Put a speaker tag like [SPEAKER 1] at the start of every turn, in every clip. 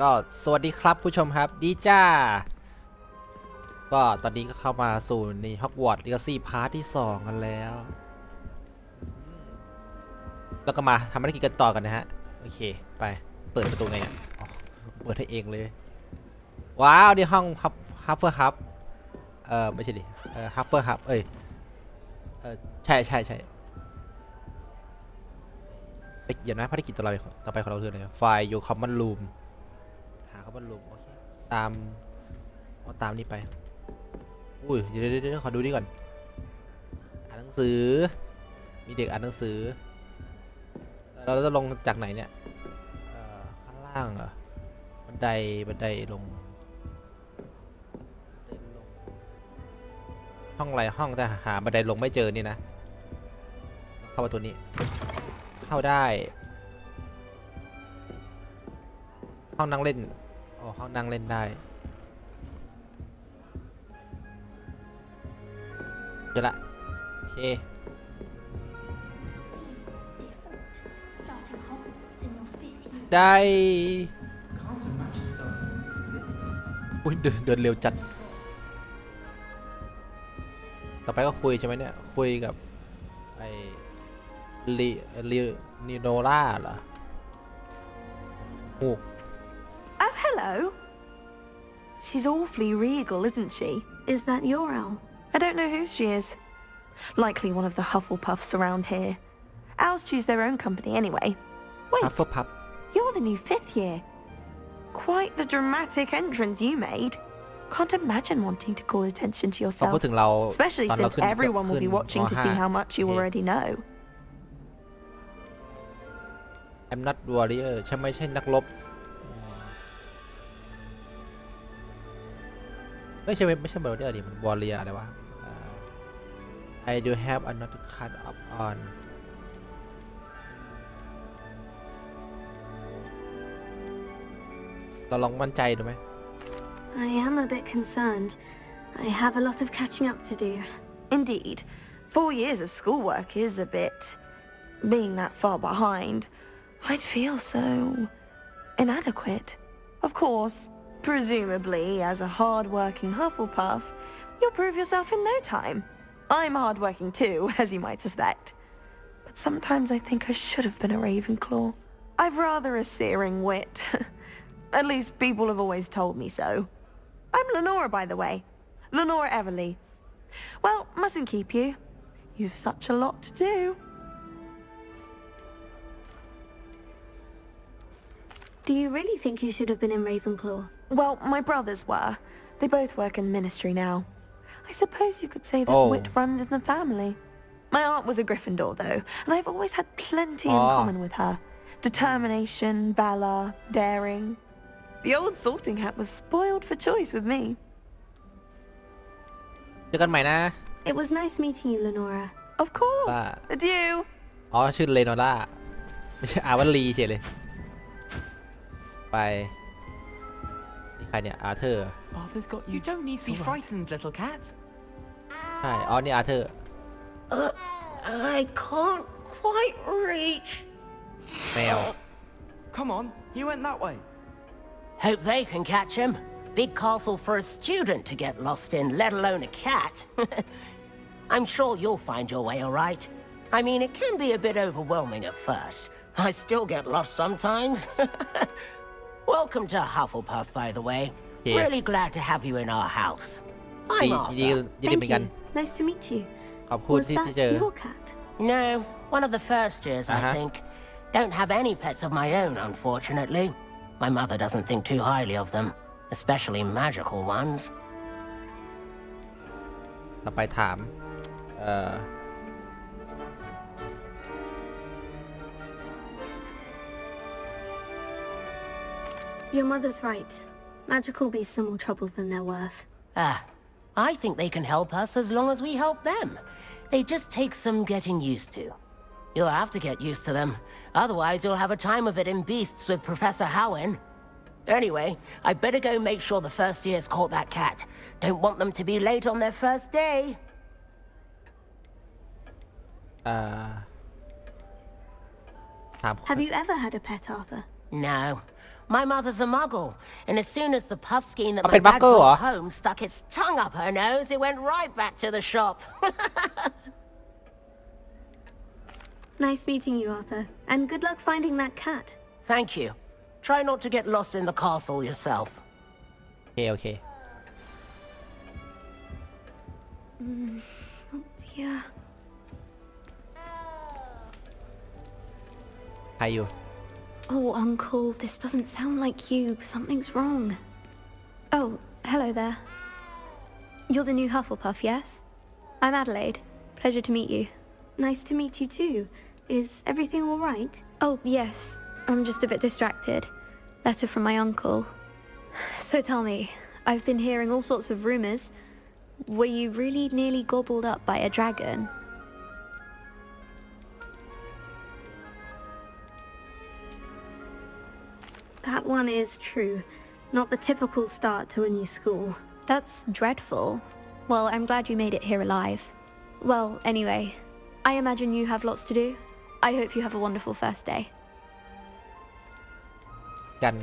[SPEAKER 1] ก็สวัสดีครับผู้ชมครับดีจ้าก็ตอนนี้ก็เข้ามาสู่ในฮอกวอตส์ลีกาซี่พาร์ทที่2กันแล้วแล้วก็มาทำภารกิจกันต่อกันนะฮะโอเคไปเปิดประตูไงอ่ะเปิดให้เองเลยว้าวนี่ห้องฮับเฟอร์ฮับไม่ใช่ดิฮับเฟอร์ฮับใช่ไปเขียนนะภารกิจต่อไปของเราคืออะไรไฟล์อยู่คอมมอนรูมหาคอมมอนรูมโอเคตามนี่ไปอุ้ยเดี๋ยวขอดูนี่ก่อนอ่านหนังสือมีเด็กอ่านหนังสือเราจะลงจากไหนเนี่ยข้างล่างเหรอบันไดลงห้องอะไรห้องแต่หาบันไดลงไม่เจอนี่นะเข้าประตูนี้เข้าได้ห้องนั่งเล่นห้องนั่งเล่นได้เจอละโอเคได้อุ้ยเดินเร็วจัดต่อไปก็คุยใช่ไหมเนี่ยคุยกับไอ้นีโนล่าเหรอมูก
[SPEAKER 2] Oh, hello. She's awfully regal, isn't she?
[SPEAKER 3] Is that your owl?
[SPEAKER 2] I don't know who she is. Likely one of the Hufflepuffs around here. Owls choose their own company anyway. Wait,
[SPEAKER 1] Hufflepuff.
[SPEAKER 2] You're the new 5th year. Quite the dramatic entrance you made. Can't imagine wanting to call attention to yourself, especially since everyone will be watching to see how much you already know.
[SPEAKER 1] I'm not warrior ฉันไม่ใช่นักรบไม่ใช่ warrior ดิมัน warrior อะไรวะI do have another cut up on เราลองมั่นใจดูไหม
[SPEAKER 3] I am a bit concerned. I have a lot of catching up to do.
[SPEAKER 2] Indeed, 4 years of schoolwork is a bit. Being that far behind, I'd feel so inadequate. Of course, presumably, as a hard-working Hufflepuff, you'll prove yourself in no time. I'm hard-working too, as you might suspect. But sometimes I think I should have been a Ravenclaw. I've rather a searing wit. At least people have always told me so. I'm Lenora, by the way. Lenora Everly. Well, mustn't keep you. You've such a lot to do.
[SPEAKER 3] Do you really think you should have been in Ravenclaw?
[SPEAKER 2] Well, my brothers were. They both work in ministry now. I suppose you could say that wit runs in the family. My aunt was a Gryffindor, though, and I've always had plenty in common with her. Determination, valor, daring. The old sorting hat was spoiled for choice with me.
[SPEAKER 1] เจอกันใหม่นะ
[SPEAKER 3] It was nice meeting you, Lenora.
[SPEAKER 2] Of course. Adieu.
[SPEAKER 1] ชื่อเลโนล่าไม่ใช่อาวันลีเฉยเลยไปนี่ใครเนี่ยอาร์เธอร์
[SPEAKER 4] Arthur's got you. You don't need to be frightened, little cat.
[SPEAKER 1] ใช่นี่อาร์เธอร์
[SPEAKER 5] I can't quite reach.
[SPEAKER 1] แมว
[SPEAKER 4] Come on, he went that way.
[SPEAKER 5] Hope they can catch him. Big castle for a student to get lost in, let alone a cat. I'm sure you'll find your way all right. I mean, it can be a bit overwhelming at first. I still get lost sometimes. Welcome to Hufflepuff, by the way.
[SPEAKER 1] Yeah.
[SPEAKER 5] Really glad to have you in our house. I'm Arthur.
[SPEAKER 3] Thank you. Nice to meet you.
[SPEAKER 1] ขอบคุณ
[SPEAKER 3] Was
[SPEAKER 1] ที่
[SPEAKER 3] that
[SPEAKER 1] เจอ
[SPEAKER 3] your cat?
[SPEAKER 5] No, one of the first years, I think. Don't have any pets of my own, unfortunately. My mother doesn't think too highly of them, especially magical ones.
[SPEAKER 1] ต่อไปถาม
[SPEAKER 3] Your mother's right. Magical beasts are more trouble than they're worth.
[SPEAKER 5] I think they can help us as long as we help them. They just take some getting used to. You'll have to get used to them. Otherwise, you'll have a time of it in Beasts with Professor Howin. Anyway, I'd better go make sure the first years caught that cat. Don't want them to be late on their first day.
[SPEAKER 1] ถาม
[SPEAKER 3] Have you ever had a pet, Arthur?
[SPEAKER 5] No. My mother's a muggle, and as soon as the puffskein that
[SPEAKER 1] เอา
[SPEAKER 5] my
[SPEAKER 1] เป็นบัก
[SPEAKER 5] dad
[SPEAKER 1] เกอร์เหรอ
[SPEAKER 5] brought home stuck its tongue up her nose, it went right back to the shop.
[SPEAKER 3] Nice meeting you, Arthur. And good luck finding that cat.
[SPEAKER 5] Thank you. Try not to get lost in the castle yourself.
[SPEAKER 1] โอเคโอเค
[SPEAKER 3] Oh dear.
[SPEAKER 1] ใครอยู่
[SPEAKER 3] Oh, Uncle, this doesn't sound like you. Something's wrong. Oh, hello there. You're the new Hufflepuff, yes? I'm Adelaide. Pleasure to meet you. Nice to meet you too. Is everything all right? Oh, yes. I'm just a bit distracted. Letter from my uncle. So tell me, I've been hearing all sorts of rumors. Were you really nearly gobbled up by a dragon? That one is true. Not the typical start to a new school. That's dreadful. Well, I'm glad you made it here alive. Well, anyway, I imagine you have lots to do. I hope you have a wonderful first day.
[SPEAKER 1] กัน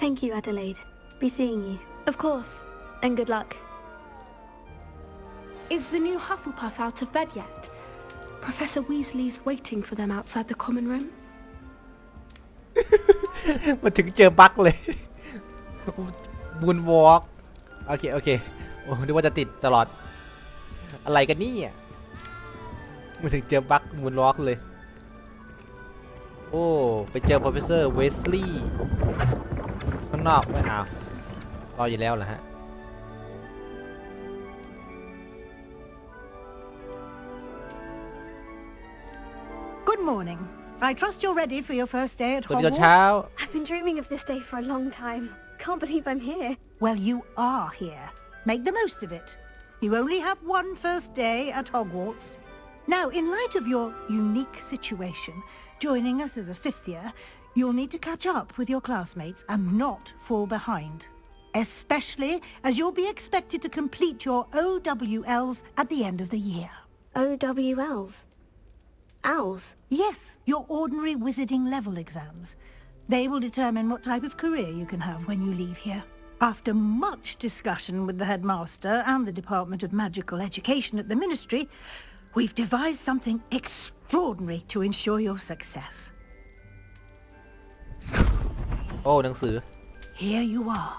[SPEAKER 3] Thank you, Adelaide. Be seeing you. Of course. And good luck.
[SPEAKER 6] Is the new Hufflepuff out of bed yet? Professor Weasley's waiting for them outside the common room.
[SPEAKER 1] มาถึงเจอบั๊กเลยบูนวอล์กโอเคโอเคโอ้นึกว่าจะติดตลอดอะไรกันนี่มาถึงเจอบั๊กบูนวอล์กเลยโอ้ไปเจอ Professor Weasley ข้างนอกไม่เอารออยู่แล้วเหรอฮะ
[SPEAKER 7] Good morning. I trust you're ready for your first day at
[SPEAKER 1] สวัสดีตอน
[SPEAKER 7] Hogwarts.
[SPEAKER 1] เช้า
[SPEAKER 3] I've been dreaming of this day for a long time. Can't believe I'm here.
[SPEAKER 7] Well, you are here. Make the most of it. You only have one first day at Hogwarts. Now, in light of your unique situation, joining us as a fifth year, you'll need to catch up with your classmates and not fall behind. Especially as you'll be expected to complete your OWLs at the end of the year.
[SPEAKER 3] OWLs. Owls.
[SPEAKER 7] Yes, your ordinary wizarding level exams. They will determine what type of career you can have when you leave here. After much discussion with the headmaster and the Department of Magical Education at the Ministry, we've devised something extraordinary to ensure your success.
[SPEAKER 1] โอ้หนังสือ
[SPEAKER 7] Here you are.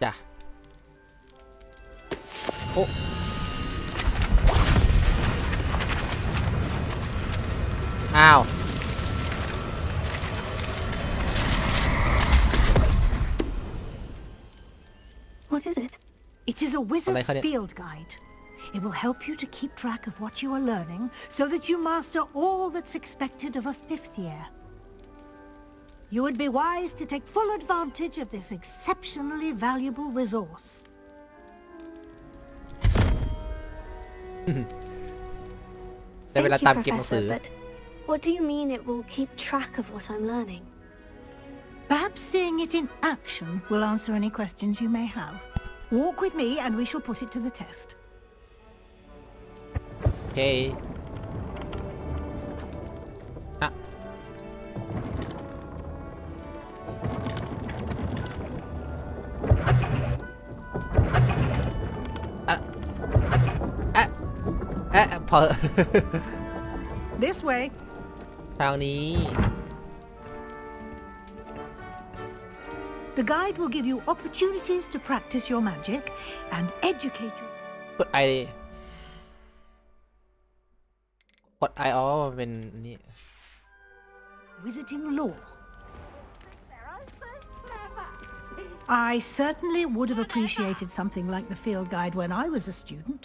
[SPEAKER 1] จ้ะโอ้อ้าว
[SPEAKER 3] What is it?
[SPEAKER 7] It is a wizard's
[SPEAKER 1] อะไรคะเนี่ย
[SPEAKER 7] field guide. It will help you to keep track of what you are learning so that you master all that's expected of a fifth year. You would be wise to take full advantage of this exceptionally valuable resource.
[SPEAKER 1] ได้เวลา
[SPEAKER 3] Thank
[SPEAKER 1] ตาม
[SPEAKER 3] you,
[SPEAKER 1] เก็บหนังสื
[SPEAKER 3] Professor,
[SPEAKER 1] อ
[SPEAKER 3] but what do you mean it will keep track of what I'm learning?
[SPEAKER 7] Perhaps seeing it in action will answer any questions you may have. Walk with me and we shall put it to the test.
[SPEAKER 1] โอเคอะอะอะอะพอ
[SPEAKER 7] This way.
[SPEAKER 1] ทางนี้
[SPEAKER 7] The guide will give you opportunities to practice your magic and educate yourself.
[SPEAKER 1] กดไอกดไออ๋อเป็นนี่
[SPEAKER 7] Wizarding lore. I certainly would have appreciated something like the field guide when I was a student.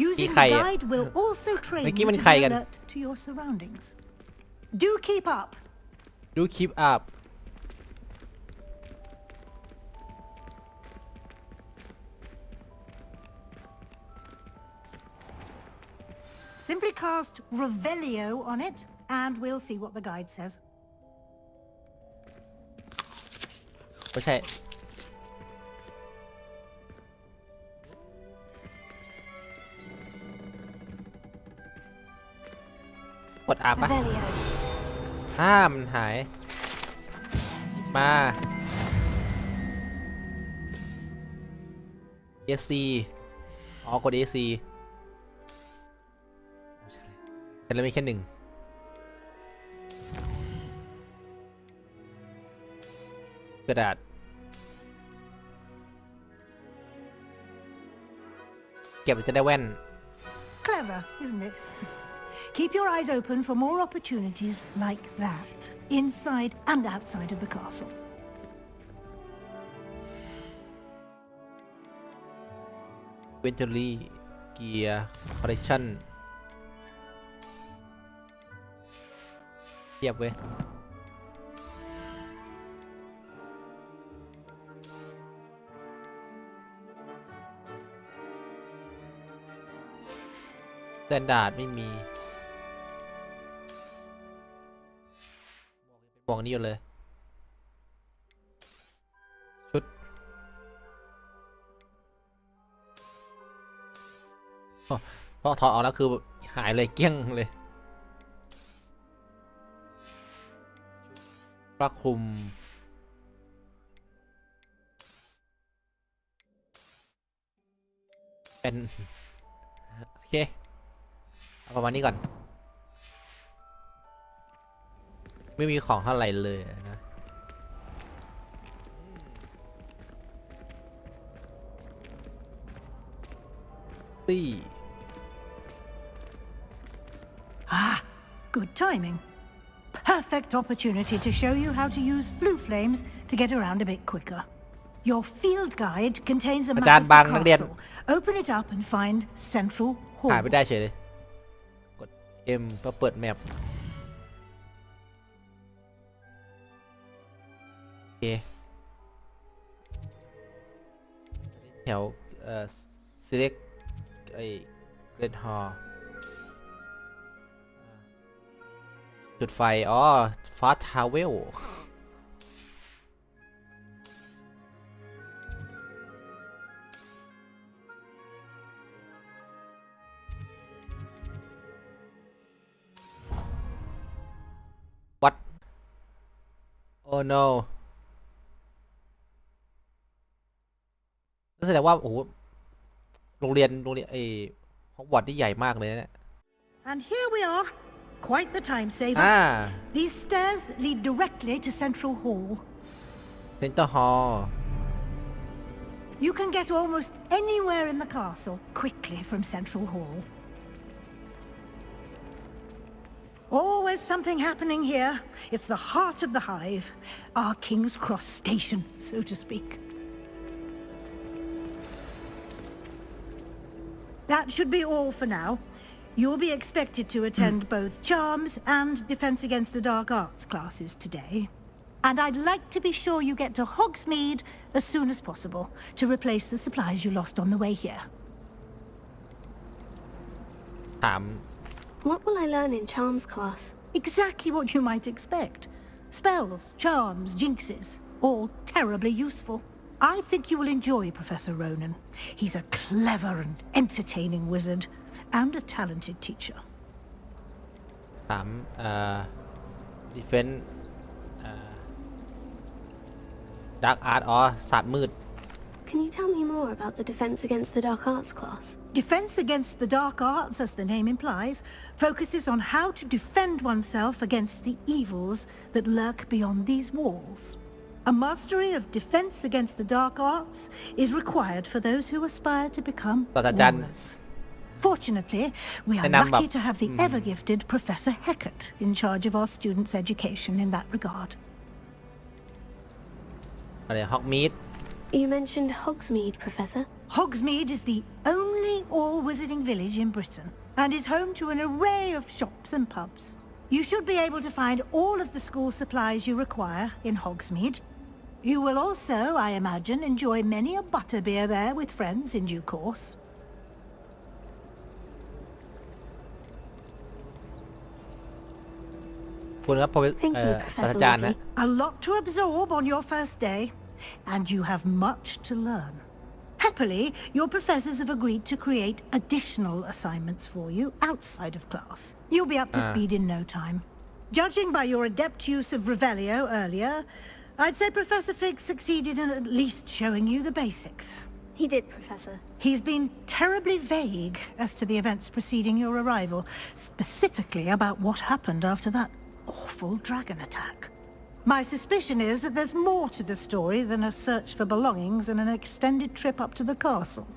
[SPEAKER 7] Using the guide will also train you to be alert to your surroundings. Do keep up.
[SPEAKER 1] Do keep up
[SPEAKER 7] Simply cast Revelio on it, and we'll see what the guide says.
[SPEAKER 1] ไม่ใช่กด R ปะ
[SPEAKER 3] Revelio.
[SPEAKER 1] มันหายมา ESC อ๋อกด ESC ฉันเลยมีแค่1กระดาษเก็บจะได้แว่น
[SPEAKER 7] Clever, isn't it? Keep your eyes open for more opportunities like that, inside and outside of the castle.
[SPEAKER 1] Inventory Gear Collection เทียบเว้ยสแตนดาร์ดไม่มีเป็นบอกนี้อยู่เลยชุดพอถอดออกแล้วคือหายเลยเกลี้ยงเลยปลักคลุมเป็นโอเคเอาประมาณนี้ก่อนไม่มีของเท่าไหร่เลยนะตี้
[SPEAKER 7] Good timing. Perfect opportunity to show you how to use flue flames to get around a bit quicker. Your field guide contains a map of the castle. Open it up and find Central
[SPEAKER 1] หาย
[SPEAKER 7] Hall.
[SPEAKER 1] ไปได้เฉยเลยกด M เพื่อเปิดแมปโอเคแถวselect ไอ้ Red Hall จุดไฟอ๋อ Fast Travel What Oh no นั่นแสดงว่าโอ้โหโรงเรียนไอ้ฮอกวอตส์นี่ใหญ่มากเลยเนี่ย
[SPEAKER 7] And here we are. Quite the time saver. These stairs lead directly to Central Hall.
[SPEAKER 1] Center Hall
[SPEAKER 7] You can get almost anywhere in the castle quickly from Central Hall. Always something happening here. It's the heart of the hive, our King's Cross station, so to speak. That should be all for now. You'll be expected to attend both Charms and Defense Against the Dark Arts classes today. And I'd like to be sure you get to Hogsmeade as soon as possible to replace the supplies you lost on the way here.
[SPEAKER 1] ถาม
[SPEAKER 3] What will I learn in Charms class?
[SPEAKER 7] Exactly what you might expect. Spells, charms, jinxes, all terribly useful. I think you will enjoy Professor Ronan. He's a clever and entertaining wizard and a talented teacher.
[SPEAKER 1] ถามDefense Dark Art อ๋อศาสตร์มืด
[SPEAKER 3] Can you tell me more about the Defense Against the Dark Arts class?
[SPEAKER 7] Defense Against the Dark Arts, as the name implies, focuses on how to defend oneself against the evils that lurk beyond these walls. A mastery of Defense Against the Dark Arts is required for those who aspire to become warriors. Fortunately, we are lucky to have the ever-gifted Professor Hecat in charge of our students' education in that regard.
[SPEAKER 1] อะไร Hogsmeade
[SPEAKER 3] You mentioned Hogsmeade, Professor.
[SPEAKER 7] Hogsmeade is the only all-wizarding village in Britain and is home to an array of shops and pubs. You should be able to find all of the school supplies you require in Hogsmeade. You will also, I imagine, enjoy many a butterbeer there with friends in due course.
[SPEAKER 1] คุณครับ
[SPEAKER 3] Thank you,
[SPEAKER 1] ศาสต
[SPEAKER 3] Professor
[SPEAKER 1] ราจารย์นะ
[SPEAKER 3] Weasley.
[SPEAKER 7] A lot to absorb on your first day, and you have much to learn. Happily, your professors have agreed to create additional assignments for you outside of class. You'll be up to speed in no time. Judging by your adept use of Revelio earlier, I'd say Professor Fig succeeded in at least showing you the basics.
[SPEAKER 3] He did, Professor.
[SPEAKER 7] He's been terribly vague as to the events preceding your arrival, specifically about what happened after that awful dragon attack. My suspicion is that there's more to the story than a search for belongings and an extended trip up to the castle.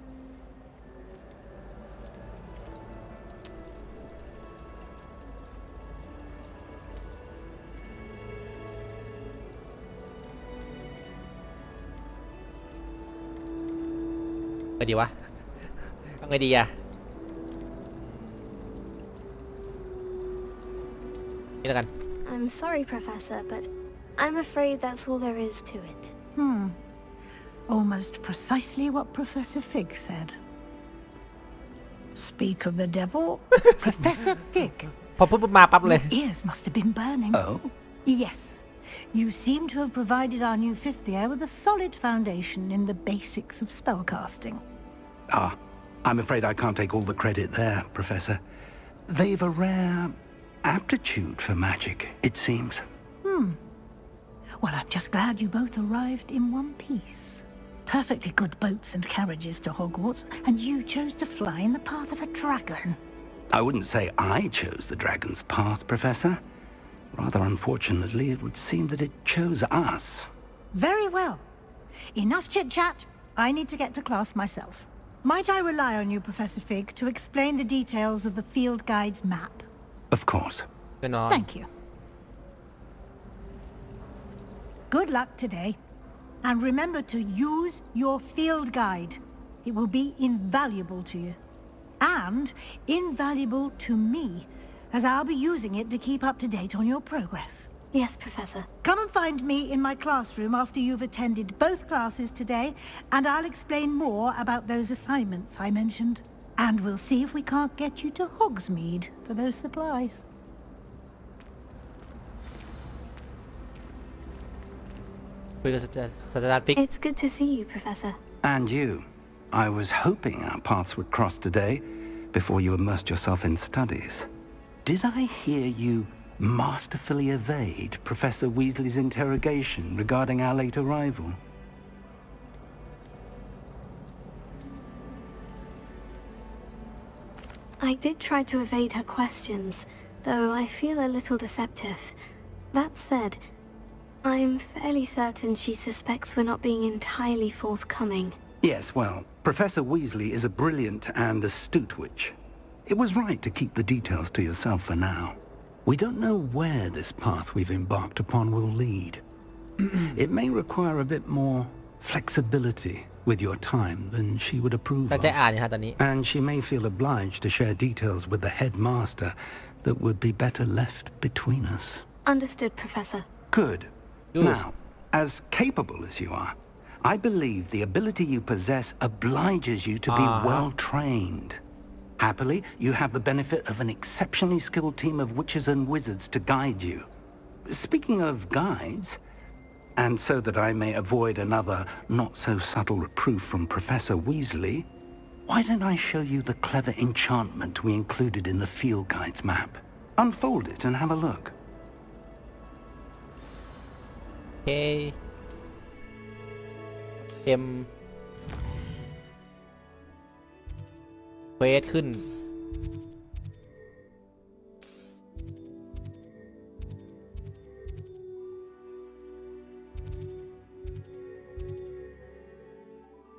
[SPEAKER 1] ไงดีวะเอาไงดีอะนี่แล้วกัน
[SPEAKER 3] I'm sorry, Professor, but I'm afraid that's all there is to it.
[SPEAKER 7] Almost precisely what Professor Fig said. Speak of the devil, Professor Fig.
[SPEAKER 1] พอปุ๊บมาปั๊บเลย
[SPEAKER 7] Your ears must have been burning.
[SPEAKER 8] Oh?
[SPEAKER 7] Yes. You seem to have provided our new fifth year with a solid foundation in the basics of spellcasting.
[SPEAKER 8] I'm afraid I can't take all the credit there, Professor. They've a rare aptitude for magic, it seems.
[SPEAKER 7] Well, I'm just glad you both arrived in one piece. Perfectly good boats and carriages to Hogwarts, and you chose to fly in the path of a dragon.
[SPEAKER 8] I wouldn't say I chose the dragon's path, Professor. Rather unfortunately, it would seem that it chose us.
[SPEAKER 7] Very well. Enough chit-chat. I need to get to class myself. Might I rely on you, Professor Fig, to explain the details of the field guide's map?
[SPEAKER 8] Of course.
[SPEAKER 1] แน่นอน
[SPEAKER 7] Thank you. Good luck today. And remember to use your field guide. It will be invaluable to you. And invaluable to me, as I'll be using it to keep up to date on your progress.
[SPEAKER 3] Yes, Professor.
[SPEAKER 7] Come and find me in my classroom after you've attended both classes today, and I'll explain more about those assignments I mentioned. And we'll see if we can't get you to Hogsmeade for those supplies.
[SPEAKER 3] It's good to see you, Professor.
[SPEAKER 8] And you. I was hoping our paths would cross today, before you immersed yourself in studies. Did I hear you masterfully evade Professor Weasley's interrogation regarding our late arrival?
[SPEAKER 3] I did try to evade her questions, though I feel a little deceptive. That said, I'm fairly certain she suspects we're not being entirely forthcoming.
[SPEAKER 8] Yes, well, Professor Weasley is a brilliant and astute witch. It was right to keep the details to yourself for now. We don't know where this path we've embarked upon will lead. It may require a bit more flexibility with your time than she would approve
[SPEAKER 1] ตั้ง
[SPEAKER 8] of.
[SPEAKER 1] ใจอ่านนะตอนนี้
[SPEAKER 8] And she may feel obliged to share details with the headmaster that would be better left between us.
[SPEAKER 3] Understood, Professor.
[SPEAKER 8] Good.
[SPEAKER 1] Yes.
[SPEAKER 8] Now, as capable as you are, I believe the ability you possess obliges you to be well trained. Happily, you have the benefit of an exceptionally skilled team of witches and wizards to guide you. Speaking of guides, and so that I may avoid another not-so-subtle reproof from Professor Weasley, why don't I show you the clever enchantment we included in the field guide's map? Unfold it and have a look.
[SPEAKER 1] โอเคเอ็มเควสขึ้น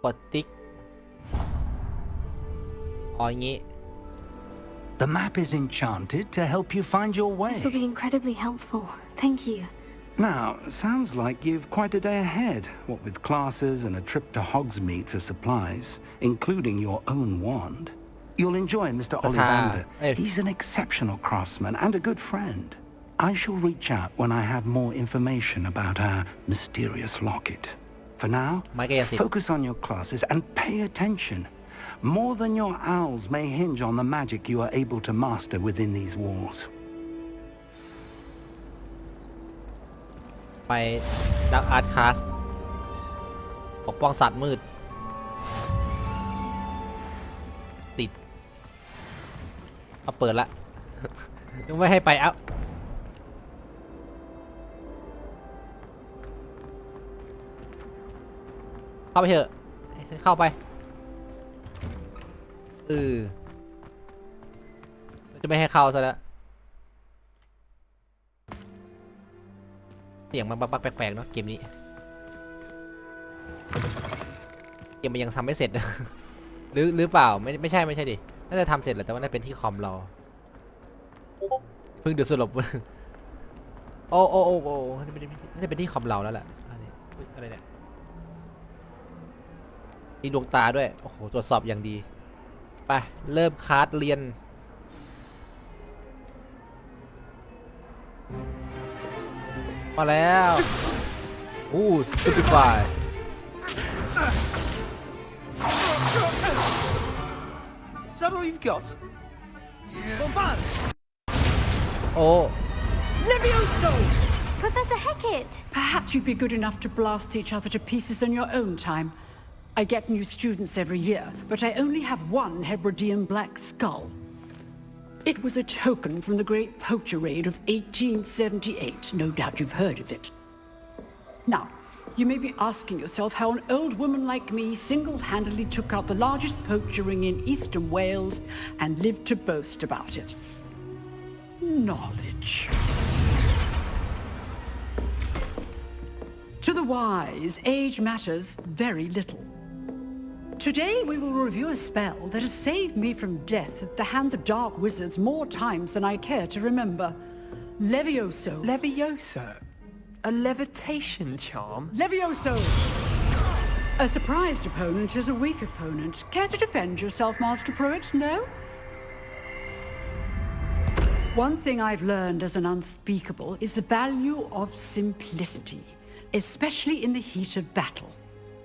[SPEAKER 1] กดติ๊กอ๋ออย่างงี้
[SPEAKER 8] The map is enchanted to help you find your way.
[SPEAKER 3] This will be incredibly helpful. Thank you.
[SPEAKER 8] Now, sounds like you've quite a day ahead, what with classes and a trip to Hogsmeade for supplies, including your own wand. You'll enjoy Mr. Ollivander. He's an exceptional craftsman and a good friend. I shall reach out when I have more information about our mysterious locket. For now, focus on your classes and pay attention. More than your owls may hinge on the magic you are able to master within these walls.
[SPEAKER 1] ไปดักอาร์ตคลาสปกป้องสัตว์มืดติดเอาเปิดละ ยังไม่ให้ไปเอ้า เข้าไปเถอะให้ฉันเข้าไปจะไม่ให้เข้าซะแล้วเสียงมันบักๆแปลกๆเนาะเกมนี้เกมมันยังทำไม่เสร็จ หรือเปล่าไม่ใช่ดิน่าจะทำเสร็จแหละแต่ว่าน่าเป็นที่คอมเราเพิ่งดูสรุป โอ้น่าจะเป็นที่คอมเราแล้วแหละอะไรเนี่ยมีดวงตาด้วยโอ้โหตรวจสอบอย่างดีไปเริ่มคลาสเรียนมาแล้วstupefy โอ้
[SPEAKER 9] Levioso!
[SPEAKER 3] Professor Hecat!
[SPEAKER 9] Perhaps you'd be good enough to blast each other to pieces on your own time. I get new students every year, but I only have one Hebridean black skull. It was a token from the Great Poacher Raid of 1878. No doubt you've heard of it. Now, you may be asking yourself how an old woman like me single-handedly took out the largest poacher ring in eastern Wales and lived to boast about it. Knowledge. To the wise, age matters very little. Today we will review a spell that has saved me from death at the hands of dark wizards more times than I care to remember. Levioso.
[SPEAKER 4] Levioso? A levitation charm?
[SPEAKER 9] Levioso! A surprised opponent is a weak opponent. Care to defend yourself, Master Pruitt? No? One thing I've learned as an unspeakable is the value of simplicity, especially in the heat of battle.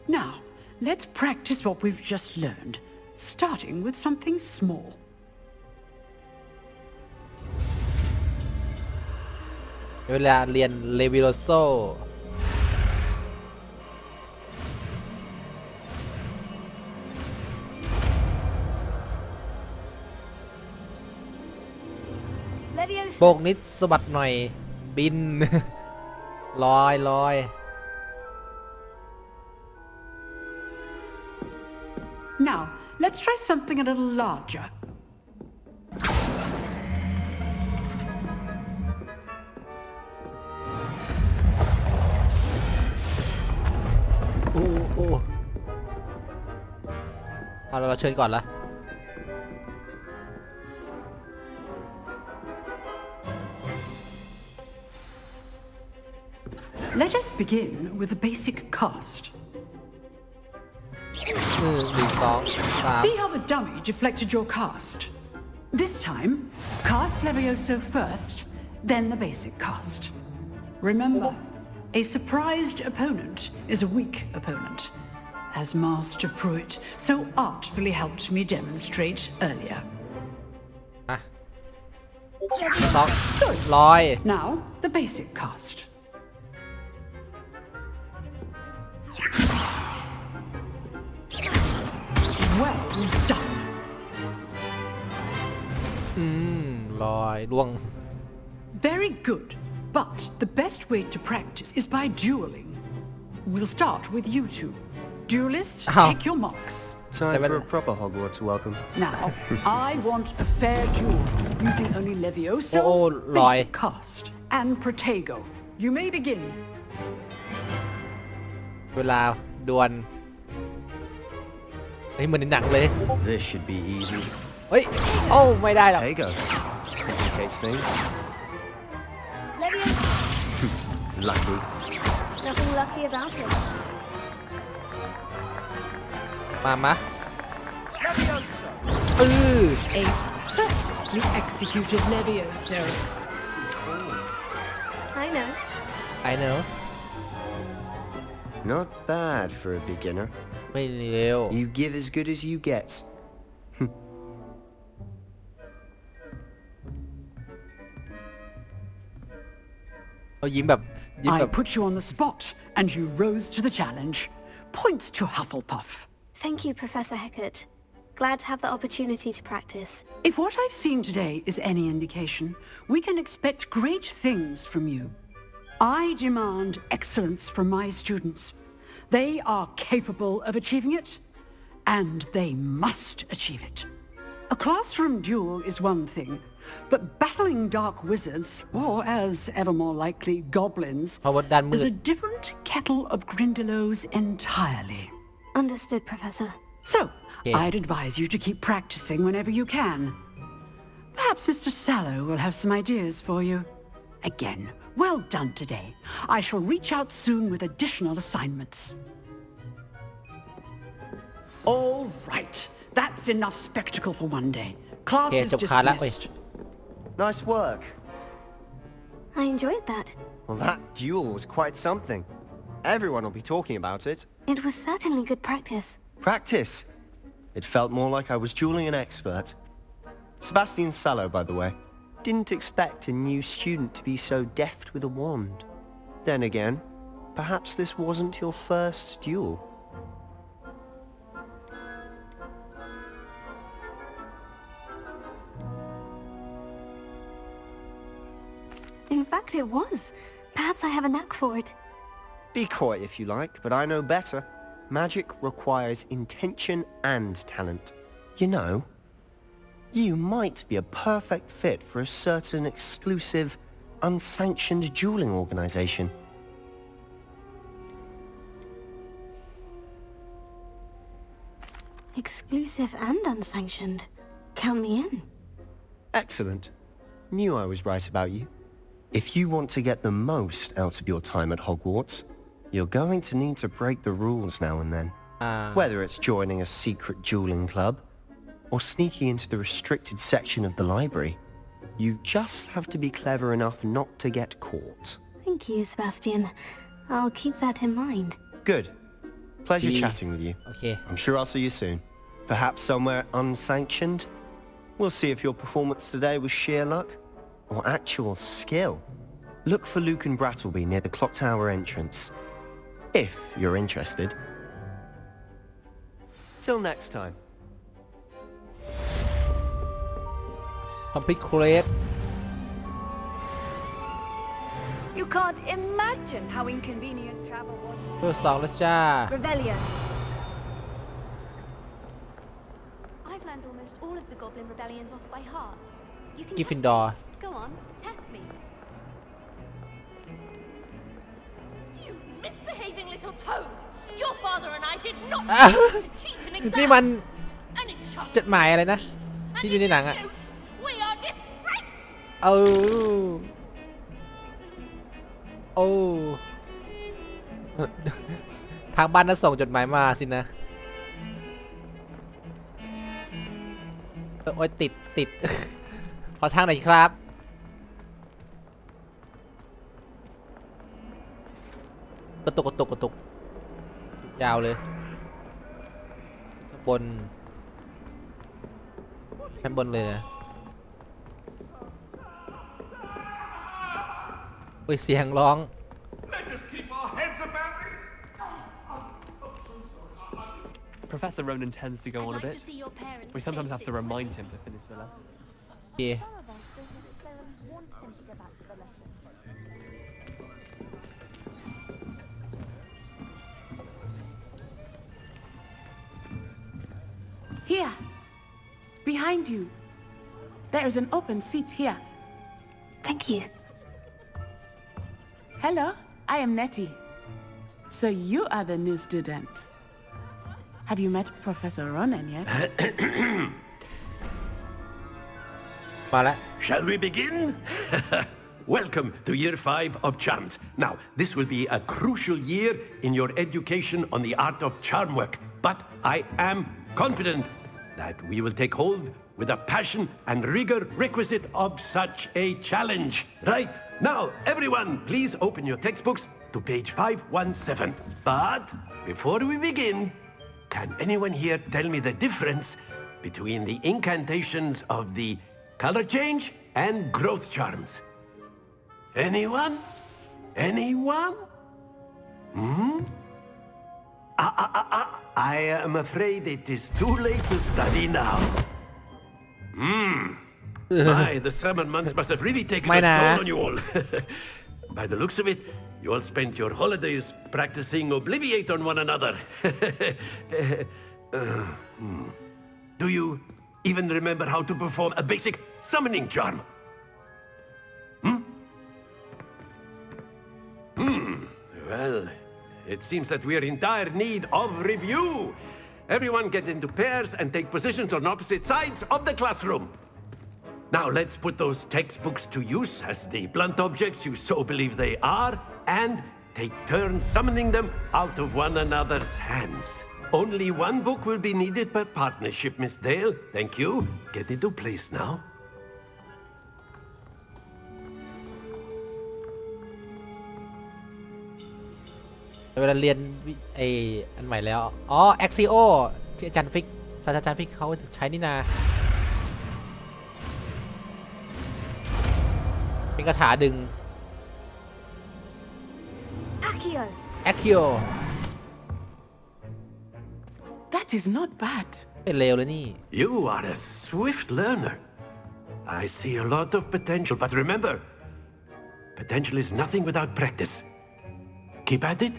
[SPEAKER 9] Now, let's practice what we've just learned, starting with something small.
[SPEAKER 1] เวลาเรียนเลวิโลโซโบกนิดสะบัดหน่อยบิน ลอย
[SPEAKER 9] Now, let's try something a little larger.
[SPEAKER 1] โอ้เอาเราเชิญก่อนละ
[SPEAKER 9] Let us begin with a basic cast.
[SPEAKER 1] 1 2 3
[SPEAKER 9] See how the dummy deflected your cast? This time, cast Levioso first, then the basic cast. Remember, a surprised opponent is a weak opponent, as Master Pruitt so artfully helped me demonstrate earlier.
[SPEAKER 1] 2 ลอย
[SPEAKER 9] Now, the basic cast. Well done.
[SPEAKER 1] ลอยล่วง
[SPEAKER 9] Very good. But the best way to practice is by dueling. We'll start with you two. Duelists, take your marks.
[SPEAKER 10] Time for a proper Hogwarts welcome.
[SPEAKER 9] Now, I want a fair duel using only Levioso, basic cast, and Protego. You may begin.
[SPEAKER 1] เวลาดวลเฮ้ยเหมือนในหนังเลย
[SPEAKER 10] This should be easy.
[SPEAKER 1] เฮ้ยโอ้ไม่ได้หรอก
[SPEAKER 10] Protego. Complicates things.
[SPEAKER 3] Levioso.
[SPEAKER 10] Lucky.
[SPEAKER 3] Nothing lucky about it.
[SPEAKER 1] มา
[SPEAKER 9] A perfectly executed Levioso.
[SPEAKER 3] I know.
[SPEAKER 1] I know
[SPEAKER 10] Not bad for a beginner.
[SPEAKER 1] ไม่เร็ว
[SPEAKER 10] You give as good as you get.
[SPEAKER 1] เขายิ้มแบบ
[SPEAKER 9] I put you on the spot, and you rose to the challenge. Points to Hufflepuff.
[SPEAKER 3] Thank you, Professor Hecat. Glad to have the opportunity to practice.
[SPEAKER 9] If what I've seen today is any indication, we can expect great things from you. I demand excellence from my students. They are capable of achieving it, and they must achieve it. A classroom duel is one thing, but battling dark wizards, or as ever more likely, goblins, is a different kettle of Grindylows entirely.
[SPEAKER 3] Understood, Professor.
[SPEAKER 9] So, I'd advise you to keep practicing whenever you can. Perhaps Mr. Sallow will have some ideas for you. Again, well done today. I shall reach out soon with additional assignments. All right. That's enough spectacle for one day. Class is dismissed.
[SPEAKER 10] Nice work.
[SPEAKER 3] I enjoyed that.
[SPEAKER 10] Well, that duel was quite something. Everyone will be talking about it.
[SPEAKER 3] It was certainly good practice.
[SPEAKER 10] Practice? It felt more like I was dueling an expert. Sebastian Sallow, by the way. Didn't expect a new student to be so deft with a wand. Then again, perhaps this wasn't your first duel.
[SPEAKER 3] In fact, it was. Perhaps I have a knack for it.
[SPEAKER 10] Be coy if you like, but I know better. Magic requires intention and talent. You know, you might be a perfect fit for a certain exclusive, unsanctioned dueling organization.
[SPEAKER 3] Exclusive and unsanctioned. Count me in.
[SPEAKER 10] Excellent. Knew I was right about you. If you want to get the most out of your time at Hogwarts, you're going to need to break the rules now and then. Whether it's joining a secret dueling club, or sneaking into the restricted section of the library, you just have to be clever enough not to get caught.
[SPEAKER 3] Thank you, Sebastian. I'll keep that in mind.
[SPEAKER 10] Good. Pleasure chatting with you.
[SPEAKER 1] Okay.
[SPEAKER 10] I'm sure I'll see you soon. Perhaps somewhere unsanctioned? We'll see if your performance today was sheer luck or actual skill. Look for Luke and Brattleby near the clock tower entrance. If you're interested. Till next time.
[SPEAKER 1] Complete crate.
[SPEAKER 2] You can't imagine how inconvenient travel was.
[SPEAKER 1] เบอร์2แล้วจ้า
[SPEAKER 2] Rebellion.
[SPEAKER 3] I've learned almost all of the Goblin rebellions off by heart. You can
[SPEAKER 1] Gryffindor.
[SPEAKER 3] Go on, test me.
[SPEAKER 11] You misbehaving little toad! Your father and I did not
[SPEAKER 1] Ah.
[SPEAKER 11] to cheat an exam.
[SPEAKER 1] นี่มัน
[SPEAKER 11] And in charge
[SPEAKER 1] จดหมายอะไรนะ ที่อยู่ในหนังอะ
[SPEAKER 11] we are disgraced.
[SPEAKER 1] โอ้โอ้ทางบ้านน่ะส่งจดหมายมาสินะโอ้ยติด ขอทางหน่อยครับกระตุกยาวเลยชั้นบนเลยนะเฮ้ยเสียงร้อง
[SPEAKER 12] Let us keep our heads about this.
[SPEAKER 4] Professor Ronan tends to go on a bit. We sometimes have to remind him to finish the lesson.
[SPEAKER 1] โอเค
[SPEAKER 13] Here, behind you. There is an open seat here.
[SPEAKER 3] Thank you.
[SPEAKER 13] Hello, I am Nettie. So you are the new student. Have you met Professor Ronan yet?
[SPEAKER 1] มาแล้ว
[SPEAKER 12] Shall we begin? Welcome to Year 5 of Charms. Now, this will be a crucial year in your education on the art of charm work. But I am confident that we will take hold with the passion and rigor requisite of such a challenge. Right, now, everyone, please open your textbooks to page 517. But before we begin, can anyone here tell me the difference between the incantations of the color change and growth charms? Anyone? Anyone? I am afraid it is too late to study now. My, the summer months must have really taken a toll on you all. By the looks of it, You all spent your holidays practicing Obliviate on one another. Do you even remember how to perform a basic summoning charm? Well, it seems that we are in dire need of review. Everyone get into pairs and take positions on opposite sides of the classroom. Now let's put those textbooks to use as the blunt objects you so believe they are, and take turns summoning them out of one another's hands. Only one book will be needed per partnership, Miss Dale. Thank you. Get into place now.
[SPEAKER 1] เวลาเรียนอันใหม่แล้วอ๋อ Axio ที่อาจารย์ฟิกศาสตราจารย์ฟิกเขาใช้นี่นาเป็นคาถาดึง Axio
[SPEAKER 13] That is not bad.
[SPEAKER 1] เป็นเลวเลยนี่
[SPEAKER 12] You are a swift learner. I see a lot of potential, but remember, potential is nothing without practice. Keep at it.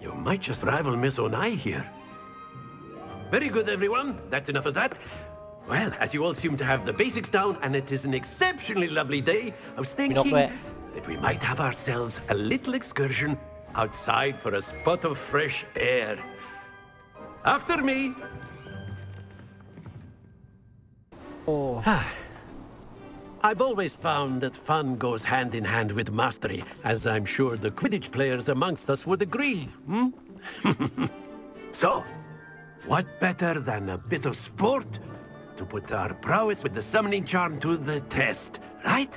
[SPEAKER 12] You might just rival Miss Onai here. Very good, everyone. That's enough of that. Well, as you all seem to have the basics down, and it is an exceptionally lovely day, I was thinking that we might have ourselves a little excursion outside for a spot of fresh air. After me.
[SPEAKER 1] Oh.
[SPEAKER 12] I've always found that fun goes hand in hand with mastery, as I'm sure the Quidditch players amongst us would agree. So, what better than a bit of sport to put our prowess with the summoning charm to the test, right?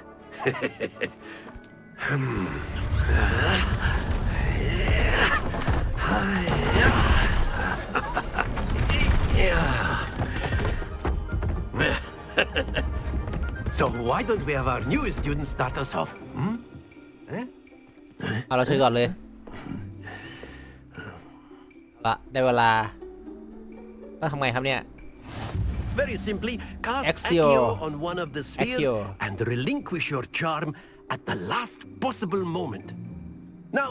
[SPEAKER 12] So why don't we have our newest students start us off?
[SPEAKER 1] เอาเราเชิญก่อนเลยละได้เวลาต้องทำไงครับเนี่ย
[SPEAKER 12] Very simply, cast
[SPEAKER 1] Axio
[SPEAKER 12] on one of the spheres and relinquish your charm at the last possible moment. Now,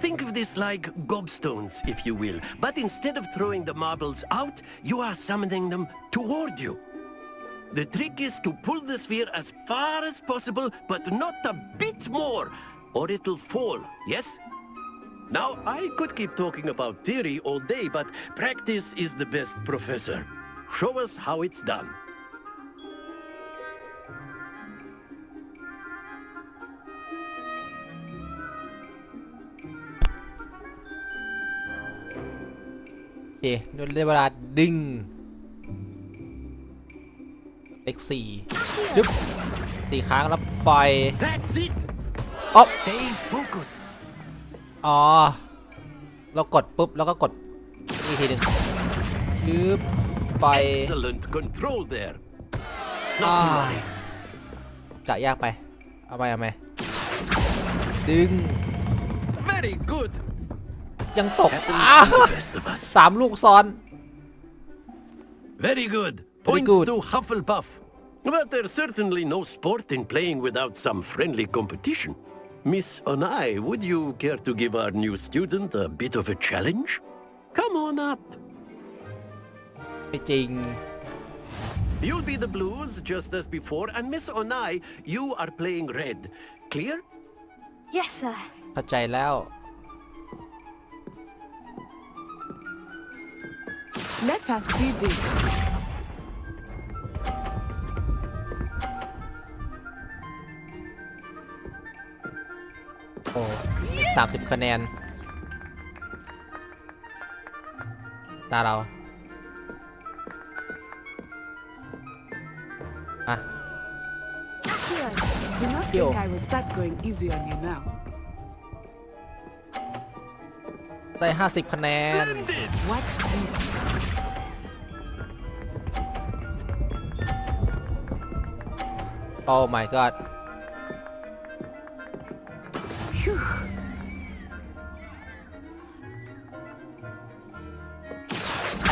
[SPEAKER 12] think of this like gobstones, if you will, but instead of throwing the marbles out, you are summoning them toward you. The trick is to pull the sphere as far as possible, but not a bit more, or it'll fall, yes? Now, I could keep talking about theory all day, but practice is the best professor. Show us how it's done.
[SPEAKER 1] Okay, ได้เวลาดึงเลข4จึ๊บ4 ครั้งแล้วปล่อย
[SPEAKER 12] That's it.
[SPEAKER 1] อ๋อ
[SPEAKER 12] Stay focused.
[SPEAKER 1] อ๋อเรากดปุ๊บแล้วก็กดอีกทีหนึ่งจึ๊บปล่อย
[SPEAKER 12] Excellent control there. Not to worry.
[SPEAKER 1] จะยากไปเอาไปดึง
[SPEAKER 12] Very good.
[SPEAKER 1] ยังตก3 ลูกซ้อน
[SPEAKER 12] Very good. Points to Hufflepuff. But there's certainly no sport in playing without some friendly competition. Miss Onai, would you care to give our new student a bit of a challenge? Come on up.
[SPEAKER 1] ไม่จริง
[SPEAKER 12] You'll be the blues just as before, and Miss Onai, you are playing red. Clear?
[SPEAKER 3] Yes, sir.
[SPEAKER 1] เข้าใจแล้ว
[SPEAKER 13] Let us see this.
[SPEAKER 1] โอ้30 คะแนนตาเราอ่ะ
[SPEAKER 13] Do not think I will start going easy on you now.
[SPEAKER 1] ได้50 คะแนน
[SPEAKER 13] Watch this.
[SPEAKER 1] Oh my god.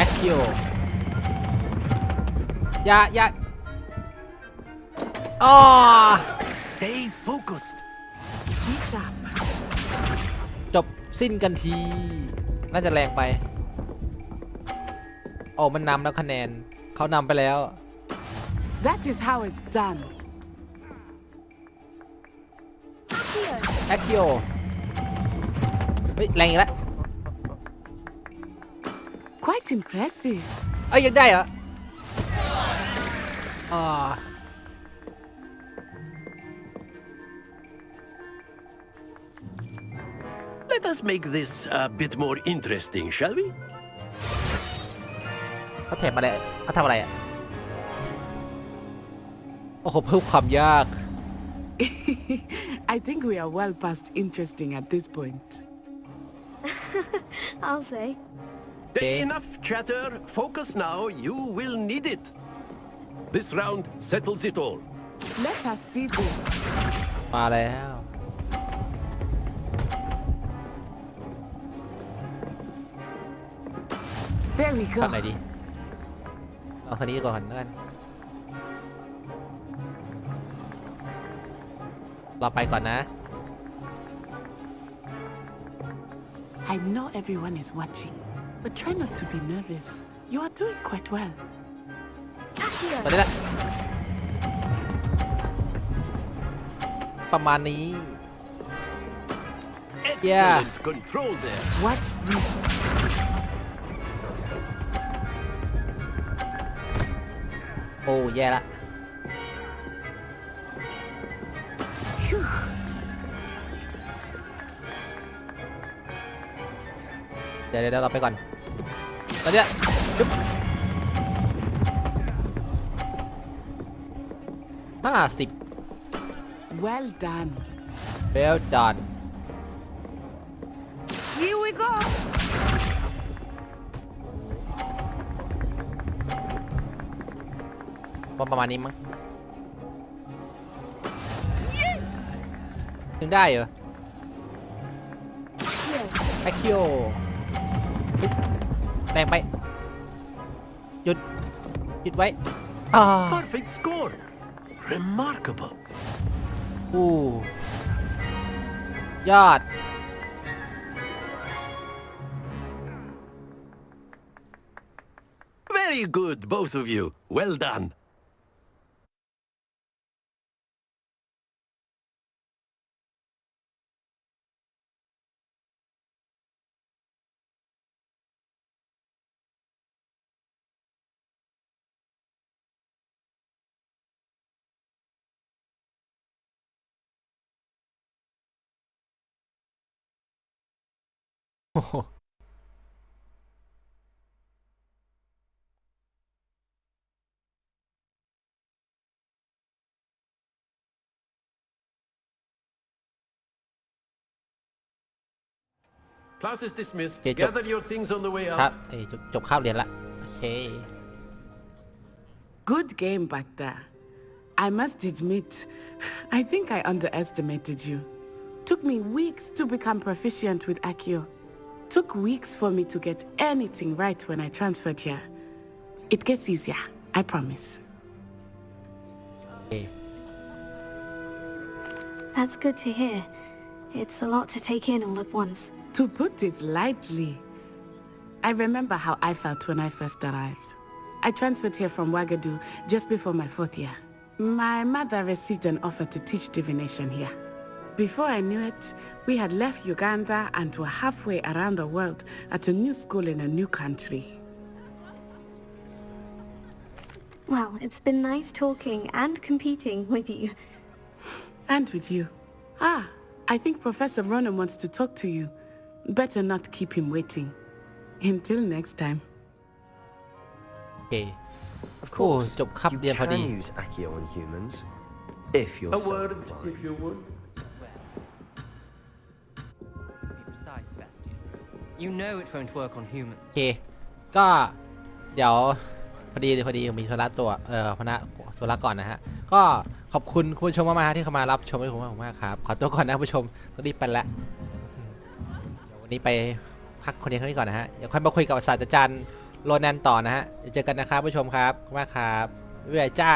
[SPEAKER 1] Axio อย่าอ๋อ
[SPEAKER 12] Stay focused.
[SPEAKER 13] Be sharp.
[SPEAKER 1] จบสิ้นกันทีน่าจะแรงไปโอ้มันนำแล้วคะแนนเขานำไปแล้ว
[SPEAKER 13] That is how it's done.
[SPEAKER 1] แอคคิโอเฮ้ยแรงอีกแล้ว
[SPEAKER 13] Quite impressive.
[SPEAKER 1] เอ้ยยังได้เหรอ
[SPEAKER 12] Let us make this a bit more interesting, shall we?
[SPEAKER 1] เขาแถมอะไรเขาทำอะไรอ่ะโอ้โหเพิ่มความยาก
[SPEAKER 13] I think we are well past interesting at this point.
[SPEAKER 3] I'll say.
[SPEAKER 12] Enough chatter. Focus now. You will need it. This round settles it all.
[SPEAKER 13] Let us see this.
[SPEAKER 1] มาแล้ว
[SPEAKER 13] There we
[SPEAKER 1] ฝั่ง
[SPEAKER 13] go.
[SPEAKER 1] ไหนดีเอาทางนี้ก่อนแล้วกันเราไปก่อนนะ
[SPEAKER 13] I know everyone is watching, but try not to be nervous. You are doing quite well.
[SPEAKER 1] ตอนนี้แหละประมาณนี้
[SPEAKER 12] Excellent control there.
[SPEAKER 13] Watch this.
[SPEAKER 1] โอ้แย่ละ
[SPEAKER 13] Phew.
[SPEAKER 1] เดี๋ยวเราไปก่อนตอนนี้จุ๊บ50
[SPEAKER 13] Well done.
[SPEAKER 1] well done
[SPEAKER 13] Here we go.
[SPEAKER 1] ประมาณนี้มั้งยังได้เหรอแอคคิโอแรงไปหยุดไว้
[SPEAKER 12] Perfect score. Remarkable.
[SPEAKER 1] ยอด
[SPEAKER 12] Very good, both of you. Well done. Class is dismissed. Gather your things on the way
[SPEAKER 1] ครับ
[SPEAKER 12] out.
[SPEAKER 1] จบคาบเรียนละโอเค
[SPEAKER 13] Good game back there. I must admit, I think I underestimated you. Took me weeks to become proficient with Accio. Took weeks for me to get anything right when I transferred here. It gets easier, I promise.
[SPEAKER 3] That's good to hear. It's a lot to take in all at once.
[SPEAKER 13] To put it lightly, I remember how I felt when I first arrived. I transferred here from Ouagadougou just before my 4th year. My mother received an offer to teach divination here. Before I knew it, we had left Uganda and were halfway around the world at a new school in a new country.
[SPEAKER 3] Well, it's been nice talking and competing with you.
[SPEAKER 13] And with you. I think Professor Ronan wants to talk to you. Better not keep him waiting. Until next time.
[SPEAKER 1] โอเค
[SPEAKER 10] Of course,
[SPEAKER 1] จบคาบ
[SPEAKER 10] you
[SPEAKER 1] เรียนพอดี
[SPEAKER 10] can use Accio on humans, if you're
[SPEAKER 12] A
[SPEAKER 10] so
[SPEAKER 12] word,
[SPEAKER 10] inclined.
[SPEAKER 12] if you would.
[SPEAKER 14] You know it won't work on humans.
[SPEAKER 1] โอเคก็เดี๋ยวพอดีมีธุระตัวคณะธุระก่อนนะฮะก็ขอบคุณคุณผู้ชมมากๆที่เข้ามารับชมให้ผมมากครับขอตัวก่อนนะคุณผู้ชมต้องรีบไปละเดี๋ยววันนี้ไปพักคนเดียวเท่านี้ก่อนนะฮะเดี๋ยวค่อยมาคุยกับศาสตราจารย์โรนันต่อนะฮะเดี๋ยวเจอกันนะครับผู้ชมครับขอบคุณมากครับบ๊ายบายจ้า